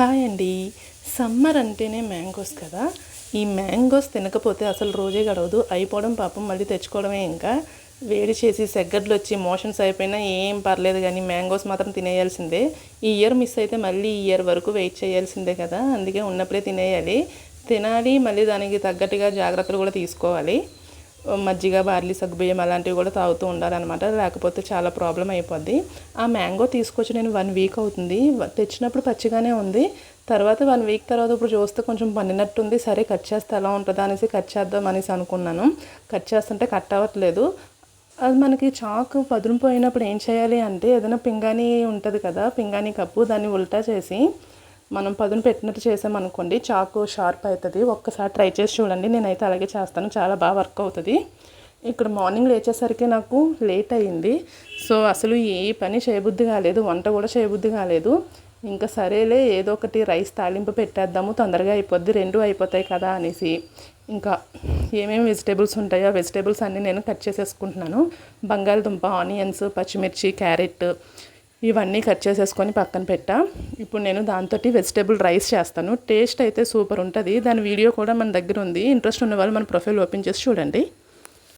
Hi అండి. Summer అంటేనే mangoes కదా. ఈ మ్యాంగోస్ తినకపోతే అసలు రోజే గడవదు. అయిపోవడం పాపం, మళ్ళీ తెచ్చుకోవడమే. ఇంకా వేడి చేసి సెగ్గడ్లు వచ్చి మోషన్స్ అయిపోయినా ఏం పర్లేదు, కానీ మ్యాంగోస్ మాత్రం తినేయాల్సిందే. ఈ ఇయర్ మిస్ అయితే మళ్ళీ ఈ ఇయర్ వరకు వెయిట్ చేయాల్సిందే కదా. అందుకే ఉన్నప్పుడే తినాలి. మళ్ళీ దానికి తగ్గట్టుగా జాగ్రత్తలు కూడా తీసుకోవాలి. మజ్జిగ, బార్లీ, సగ్గుబియ్యం అలాంటివి కూడా తాగుతూ ఉండాలన్నమాట. లేకపోతే చాలా ప్రాబ్లం అయిపోద్ది. ఆ మ్యాంగో తీసుకొచ్చి నేను 1 వీక్ అవుతుంది. తెచ్చినప్పుడు పచ్చిగానే ఉంది. తర్వాత 1 వీక్ తర్వాత ఇప్పుడు చూస్తే కొంచెం పండినట్టుంది. సరే కట్ చేస్తే ఎలా ఉంటుందా అనేసి కట్ చేద్దాం అనేసి అనుకున్నాను. కట్ చేస్తుంటే కట్ అవ్వట్లేదు. అది మనకి చాకు పదునుపోయినప్పుడు ఏం చేయాలి అంటే, ఏదైనా పింగాణీ ఉంటుంది కదా, పింగాణీ కప్పు, దాన్ని ఉల్టా చేసి మనం పదును పెట్టినట్టు చేసామనుకోండి చాకు షార్ప్ అవుతుంది. ఒక్కసారి ట్రై చేసి చూడండి. నేనైతే అలాగే చేస్తాను, చాలా బాగా వర్క్ అవుతుంది. ఇక్కడ మార్నింగ్ లేచేసరికి నాకు లేట్ అయ్యింది. సో అసలు ఏ పని చేయబుద్ధి కాలేదు, వంట కూడా చేయబుద్ధి కాలేదు. ఇంకా సరేలే ఏదో ఒకటి రైస్ తాలింపు పెట్టేద్దాము, తొందరగా అయిపోద్ది, 2 అయిపోతాయి కదా అనేసి ఇంకా ఏమేమి వెజిటేబుల్స్ ఉంటాయో ఆ వెజిటేబుల్స్ అన్నీ నేను కట్ చేసేసుకుంటున్నాను. బంగాళదుంప, ఆనియన్స్, పచ్చిమిర్చి, క్యారెట్ ఇవన్నీ కట్ చేసేసుకొని పక్కన పెట్టా. ఇప్పుడు నేను దాంతో వెజిటేబుల్ రైస్ చేస్తాను. టేస్ట్ అయితే సూపర్ ఉంటుంది. దాని వీడియో కూడా మన దగ్గర ఉంది. ఇంట్రెస్ట్ ఉన్న వాళ్ళు మన ప్రొఫైల్ ఓపెన్ చేసి చూడండి.